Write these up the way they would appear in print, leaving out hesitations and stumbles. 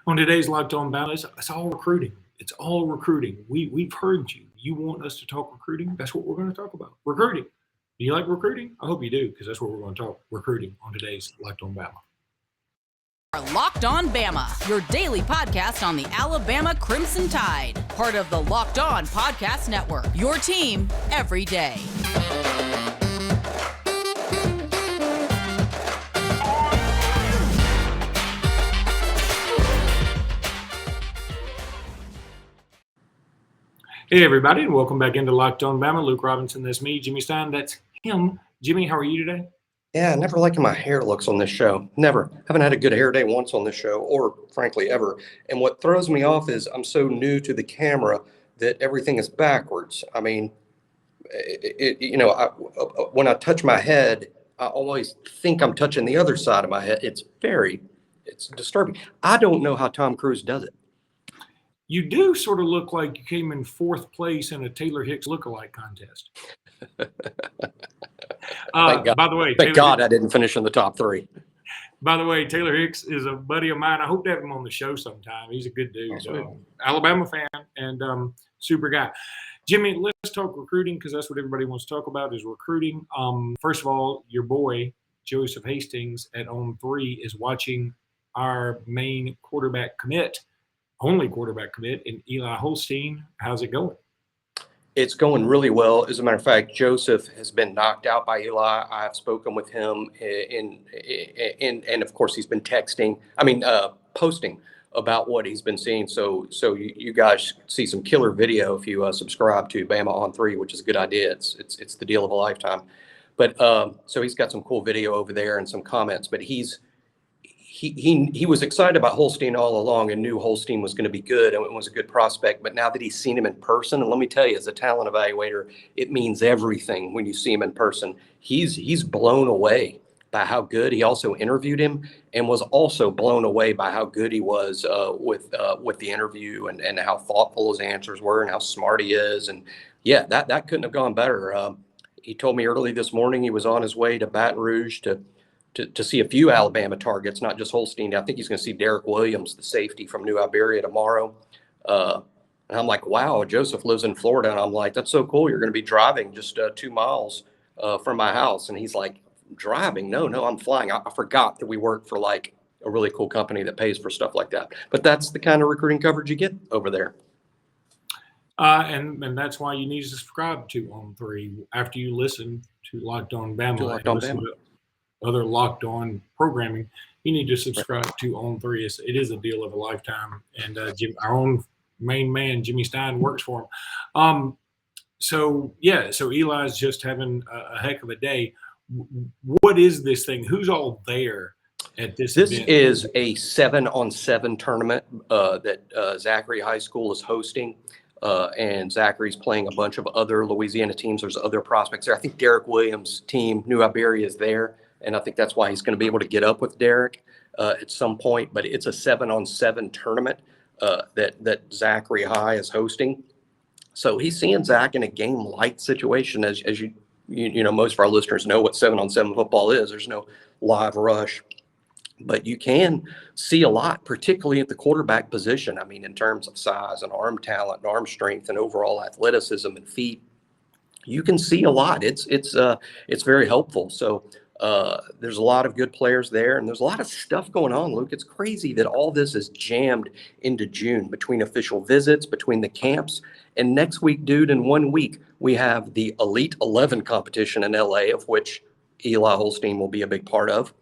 On today's Locked On Battle, it's all recruiting. It's all recruiting. We've heard you. You want us to talk recruiting? That's what we're going to talk about. Recruiting. Do you like recruiting? I hope you do, because that's what we're going to talk recruiting on today's Locked On Battle. Locked On Bama, your daily podcast on the Alabama Crimson Tide. Part of the Locked On Podcast Network, your team every day. Hey, everybody, and welcome back into Locked On Bama. Luke Robinson, that's me. Jimmy Stein, that's him. Jimmy, how are you today? Yeah, never liking my hair looks on this show. Never. Haven't had a good hair day once on this show, or frankly, ever. And what throws me off is I'm so new to the camera that everything is backwards. I mean, when I touch my head, I always think I'm touching the other side of my head. It's disturbing. I don't know how Tom Cruise does it. You do sort of look like you came in fourth place in a Taylor Hicks lookalike contest. By the way, thank God I didn't finish in the top three. By the way, Taylor Hicks is a buddy of mine. I hope to have him on the show sometime. He's a good dude. Alabama fan and super guy. Jimmy, let's talk recruiting, because that's what everybody wants to talk about is recruiting. First of all, your boy, Joseph Hastings at On3 is watching our main quarterback commit, only quarterback commit, in Eli Holstein. How's it going? It's going really well. As a matter of fact, Joseph has been knocked out by Eli. I've spoken with him, and of course, he's been posting about what he's been seeing. So you guys see some killer video if you subscribe to Bama on 3, which is a good idea. It's the deal of a lifetime. But so he's got some cool video over there and some comments. But he was excited about Holstein all along and knew Holstein was going to be good and it was a good prospect. But now that he's seen him in person, and let me tell you, as a talent evaluator, it means everything when you see him in person. He's blown away by how good. He also interviewed him and was also blown away by how good he was with the interview and how thoughtful his answers were and how smart he is. And yeah, that couldn't have gone better. He told me early this morning he was on his way to Baton Rouge to see a few Alabama targets, not just Holstein. I think he's going to see Derek Williams, the safety from New Iberia, tomorrow. And I'm like, wow, Joseph lives in Florida. And I'm like, that's so cool. You're going to be driving just 2 miles from my house. And he's like, driving? No, I'm flying. I forgot that we work for like a really cool company that pays for stuff like that. But that's the kind of recruiting coverage you get over there. And that's why you need to subscribe to On3 after you listen to Locked On Bama. Other Locked On programming, you need to subscribe to On3. It is a deal of a lifetime. And our own main man, Jimmy Stein, works for him. So Eli's just having a heck of a day. What is this thing? Who's all there at this event? This is a 7-on-7 tournament that Zachary High School is hosting. And Zachary's playing a bunch of other Louisiana teams. There's other prospects there. I think Derek Williams' team, New Iberia, is there. And I think that's why he's going to be able to get up with Derek at some point. But it's a 7-on-7 tournament that Zachary High is hosting. So he's seeing Zach in a game-like situation. As you know, most of our listeners know what 7-on-7 football is. There's no live rush. But you can see a lot, particularly at the quarterback position. I mean, in terms of size and arm talent and arm strength and overall athleticism and feet, you can see a lot. It's very helpful. So there's a lot of good players there, and there's a lot of stuff going on, Luke. It's crazy that all this is jammed into June between official visits, between the camps. And next week, dude, in 1 week, we have the Elite 11 competition in LA, of which Eli Holstein will be a big part of.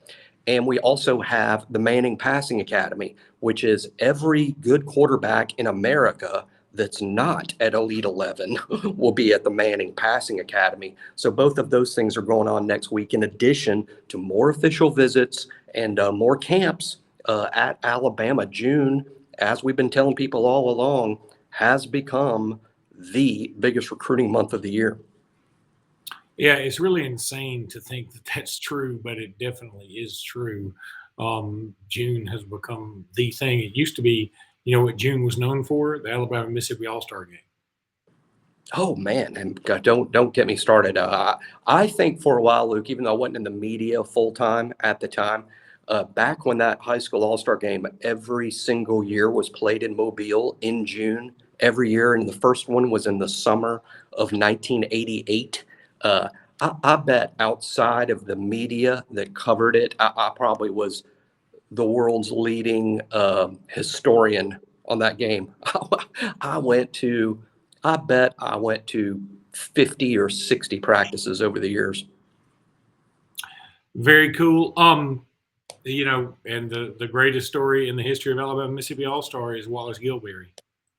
And we also have the Manning Passing Academy, which is every good quarterback in America that's not at Elite 11 will be at the Manning Passing Academy. So both of those things are going on next week, in addition to more official visits and more camps at Alabama. June, as we've been telling people all along, has become the biggest recruiting month of the year. Yeah, it's really insane to think that that's true, but it definitely is true. June has become the thing. It used to be, you know what June was known for? The Alabama-Mississippi All-Star game. Oh, man, and God, don't get me started. I think for a while, Luke, even though I wasn't in the media full-time at the time, Back when that high school all-star game every single year was played in Mobile in June every year, and the first one was in the summer of 1988. I bet outside of the media that covered it, I probably was the world's leading historian on that game. I bet I went to 50 or 60 practices over the years. Very cool. And the greatest story in the history of Alabama Mississippi All-Star is Wallace Gilberry.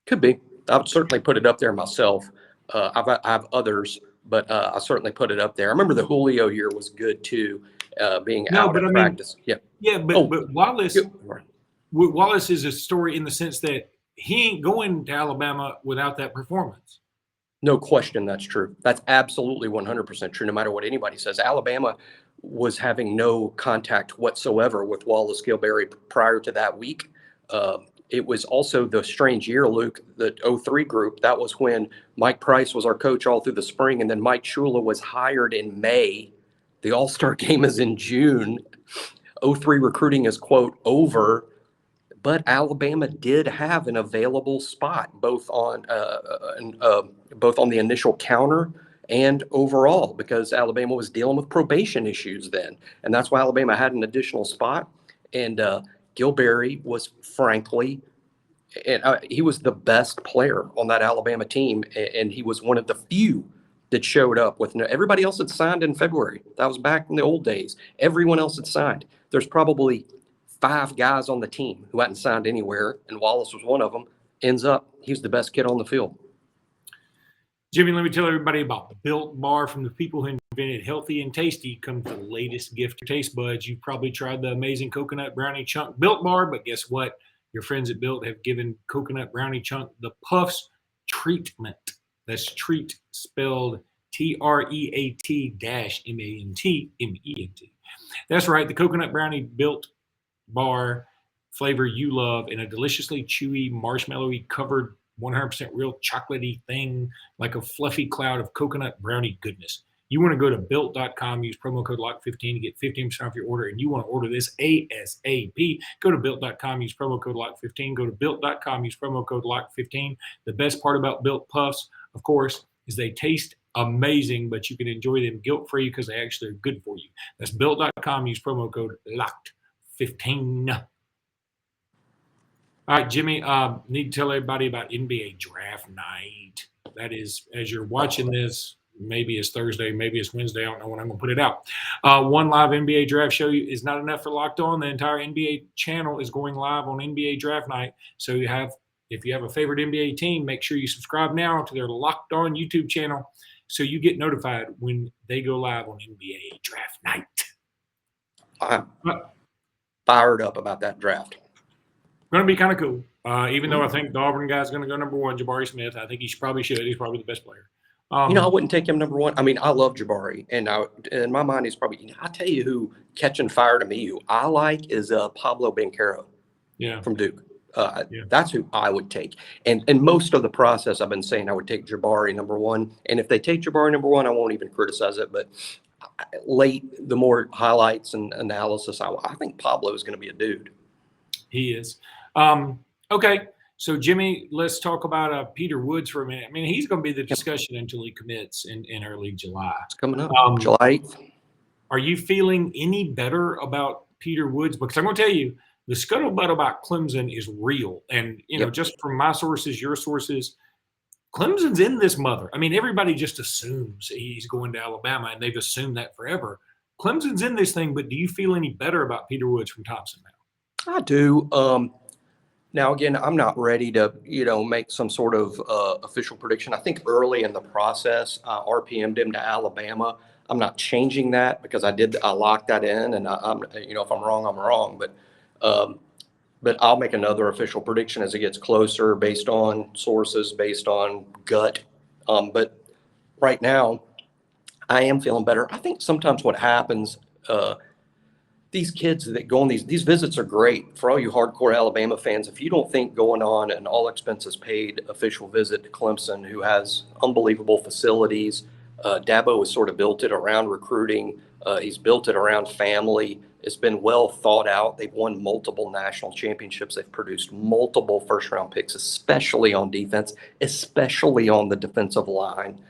Could be. I would certainly put it up there myself. I have others, but I certainly put it up there. I remember the Julio year was good too, being out at practice. But Wallace is a story in the sense that he ain't going to Alabama without that performance. No question, that's true. That's absolutely 100% true. No matter what anybody says, Alabama was having no contact whatsoever with Wallace Gilberry prior to that week. It was also the strange year, Luke, the 03 group. That was when Mike Price was our coach all through the spring, and then Mike Shula was hired in May. The All-Star game is in June. 03 recruiting is, quote, over. But Alabama did have an available spot, both on the initial counter and overall, because Alabama was dealing with probation issues then. And that's why Alabama had an additional spot. And Gilberry was, frankly, he was the best player on that Alabama team. And he was one of the few that showed up with everybody else had signed in February. That was back in the old days. Everyone else had signed. There's probably 5 guys on the team who hadn't signed anywhere, and Wallace was one of them. Ends up, he's the best kid on the field. Jimmy, let me tell everybody about the Built Bar. From the people who invented healthy and tasty comes the latest gift to taste buds. You've probably tried the amazing coconut brownie chunk Built Bar, but guess what? Your friends at Built have given coconut brownie chunk the Puffs treatment. That's treat spelled TREAT-MENT. That's right, the coconut brownie Built Bar flavor you love in a deliciously chewy, marshmallowy covered 100% real chocolatey thing, like a fluffy cloud of coconut brownie goodness. You want to go to built.com, use promo code LOCK15 to get 15% off your order, and you want to order this ASAP. Go to built.com, use promo code LOCK15. Go to built.com, use promo code LOCK15. The best part about Built Puffs, of course, is they taste amazing, but you can enjoy them guilt-free because they actually are good for you. That's built.com, use promo code LOCKed15. All right, Jimmy, need to tell everybody about NBA Draft Night. That is, as you're watching this, maybe it's Thursday, maybe it's Wednesday. I don't know when I'm going to put it out. One live NBA draft show is not enough for Locked On. The entire NBA channel is going live on NBA Draft Night. So if you have a favorite NBA team, make sure you subscribe now to their Locked On YouTube channel so you get notified when they go live on NBA Draft Night. I'm fired up about that draft. Going to be kind of cool. Even though I think the Auburn guy's going to go number 1, Jabari Smith. I think he probably should. He's probably the best player. I wouldn't take him number 1. I mean, I love Jabari, and in my mind, he's probably. I'll tell you who catching fire to me, who I like is Pablo Banchero, from Duke. That's who I would take. And most of the process, I've been saying I would take Jabari number 1. And if they take Jabari number 1, I won't even criticize it. But late, the more highlights and analysis, I think Pablo is going to be a dude. He is. Okay. So, Jimmy, let's talk about Peter Woods for a minute. I mean, he's going to be the discussion until he commits in early July. It's coming up, July 8th. Are you feeling any better about Peter Woods? Because I'm going to tell you, the scuttlebutt about Clemson is real. And, just from my sources, your sources, Clemson's in this mother. I mean, everybody just assumes he's going to Alabama, and they've assumed that forever. Clemson's in this thing, but do you feel any better about Peter Woods from Thompson now? I do. Now, again, I'm not ready to, make some sort of official prediction. I think early in the process, RPM'd him to Alabama. I'm not changing that because I locked that in, and I'm, if I'm wrong, I'm wrong. But I'll make another official prediction as it gets closer, based on sources, based on gut. But right now, I am feeling better. I think sometimes what happens. These kids that go on these visits are great for all you hardcore Alabama fans. If you don't think going on an all expenses paid official visit to Clemson, who has unbelievable facilities, Dabo has sort of built it around recruiting. He's built it around family. It's been well thought out. They've won multiple national championships. They've produced multiple first-round picks, especially on defense, especially on the defensive line.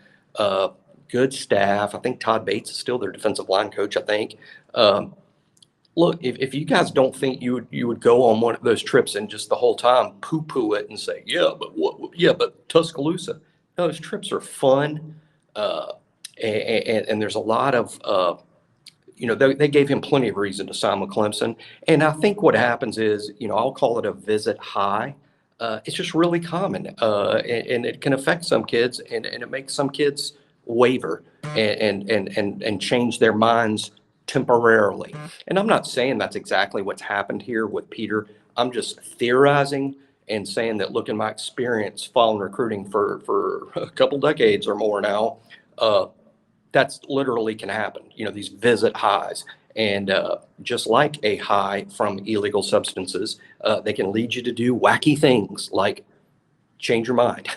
Good staff. I think Todd Bates is still their defensive line coach, I think. Look, if you guys don't think you would go on one of those trips and just the whole time poo-poo it and say, yeah, but what? Yeah, but Tuscaloosa. No, those trips are fun, and there's a lot of they gave him plenty of reason to sign with Clemson. And I think what happens is, I'll call it a visit high. It's just really common, and it can affect some kids, and it makes some kids waver and change their minds temporarily. And I'm not saying that's exactly what's happened here with Peter. I'm just theorizing and saying that, look, in my experience following recruiting for a couple decades or more now, that's literally can happen, these visit highs. And just like a high from illegal substances, they can lead you to do wacky things like change your mind.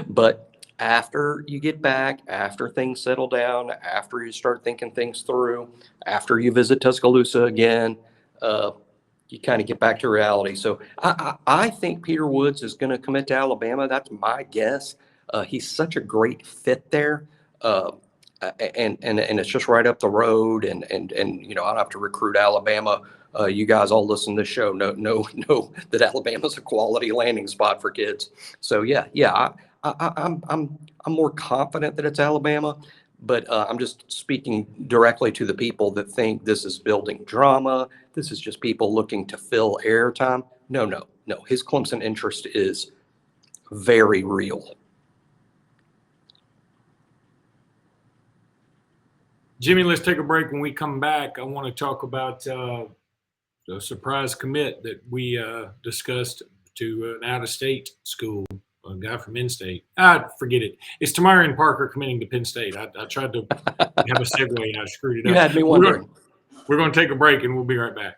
But after you get back, after things settle down, after you start thinking things through, after you visit Tuscaloosa again, you kind of get back to reality. So I think Peter Woods is going to commit to Alabama. That's my guess. He's such a great fit there. And it's just right up the road, and I don't have to recruit Alabama. You guys all listen to the show know that Alabama's a quality landing spot for kids. So I'm more confident that it's Alabama, but I'm just speaking directly to the people that think this is building drama. This is just people looking to fill airtime. No. His Clemson interest is very real. Jimmy, let's take a break. When we come back, I want to talk about the surprise commit that we discussed to an out-of-state school, a guy from in-state. Forget it. It's Tamarian Parker committing to Penn State. I tried to have a segue and I screwed it up. You had me wondering. We're going to take a break and we'll be right back.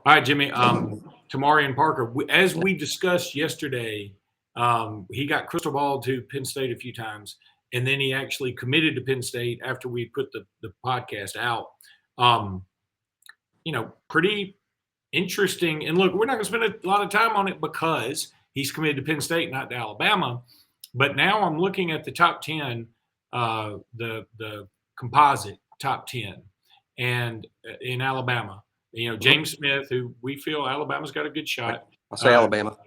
All right, Jimmy. Tamarian Parker, as we discussed yesterday, he got crystal ball to Penn State a few times. And then he actually committed to Penn State after we put the podcast out. Pretty interesting. And look, we're not going to spend a lot of time on it because he's committed to Penn State, not to Alabama. But now I'm looking at the top 10, the composite top 10, and in Alabama. James Smith, who we feel Alabama's got a good shot. I'll say Alabama.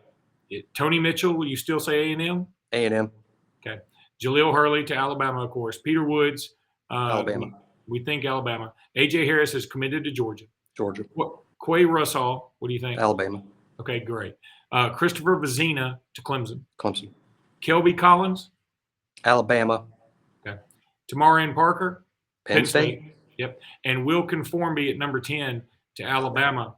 Tony Mitchell, will you still say A&M? A&M. Okay. Jaleel Hurley to Alabama, of course. Peter Woods, Alabama. We think Alabama. A.J. Harris is committed to Georgia. Georgia. Quay Russell, what do you think? Alabama. Okay, great. Christopher Vizina to Clemson. Clemson. Kelby Collins? Alabama. Okay. Tamarian Parker? Penn State. Yep. And Will Conformby at number 10 to Alabama.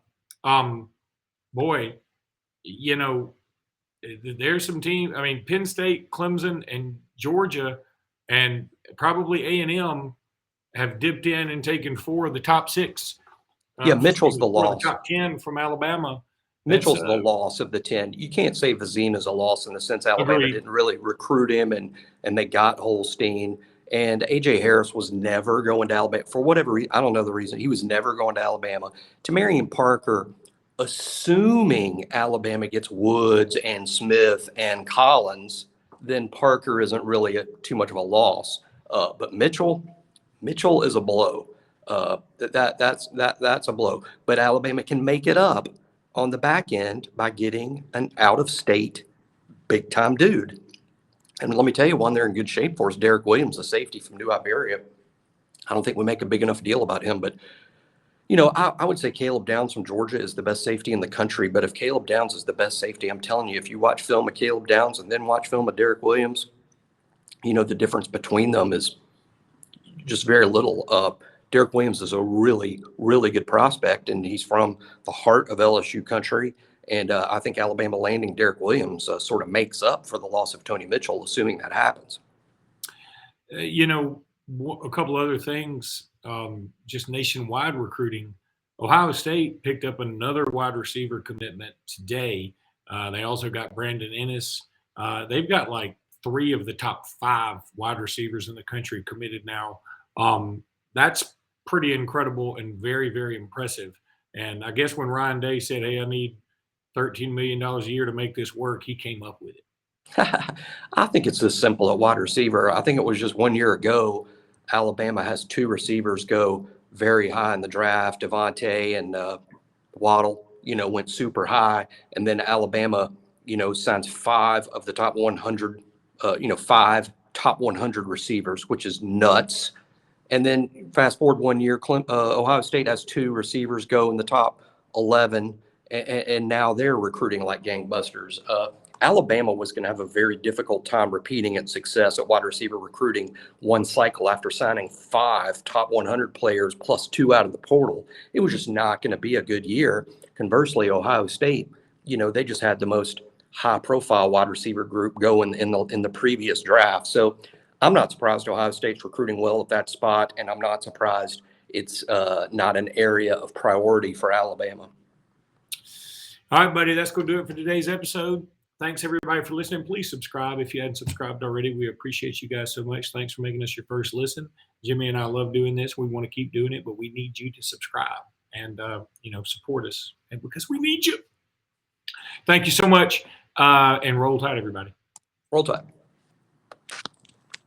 There's some teams. I mean, Penn State, Clemson, and Georgia, and probably A&M have dipped in and taken 4 of the top 6. Mitchell's the loss. The top 10 from Alabama. Mitchell's the loss of the 10. You can't say Vizina's a loss in the sense Alabama didn't really recruit him, and they got Holstein. And A.J. Harris was never going to Alabama for whatever reason. I don't know the reason. He was never going to Alabama. Tamarian Parker, assuming Alabama gets Woods and Smith and Collins, then Parker isn't really too much of a loss. But Mitchell is a blow. That's a blow. But Alabama can make it up on the back end by getting an out-of-state big-time dude. And let me tell you, one they're in good shape for is Derek Williams, a safety from New Iberia. I don't think we make a big enough deal about him, but I would say Caleb Downs from Georgia is the best safety in the country. But if Caleb Downs is the best safety, I'm telling you, if you watch film of Caleb Downs and then watch film of Derek Williams, the difference between them is just very little. Derek Williams is a really, really good prospect, and he's from the heart of LSU country. And I think Alabama landing Derek Williams sort of makes up for the loss of Tony Mitchell, assuming that happens. A couple other things, just nationwide recruiting. Ohio State picked up another wide receiver commitment today. They also got Brandon Ennis. They've got like 3 of the top 5 wide receivers in the country committed now. That's pretty incredible and very, very impressive. And I guess when Ryan Day said, hey, I need $13 million a year to make this work, he came up with it. I think it's this simple at wide receiver. I think it was just 1 year ago, Alabama has 2 receivers go very high in the draft. Devontae and Waddle, went super high. And then Alabama, signs 5 of the top 100, 5 top 100 receivers, which is nuts. And then fast forward 1 year, Ohio State has 2 receivers go in the top 11, and now they're recruiting like gangbusters. Alabama was going to have a very difficult time repeating its success at wide receiver recruiting one cycle after signing 5 top 100 players plus 2 out of the portal. It was just not going to be a good year. Conversely, Ohio State, they just had the most high-profile wide receiver group go in the previous draft. So I'm not surprised Ohio State's recruiting well at that spot, and I'm not surprised it's not an area of priority for Alabama. All right, buddy, that's going to do it for today's episode. Thanks, everybody, for listening. Please subscribe if you hadn't subscribed already. We appreciate you guys so much. Thanks for making us your first listen. Jimmy and I love doing this. We want to keep doing it, but we need you to subscribe and, support us, and because we need you. Thank you so much, and roll tide, everybody. Roll tide.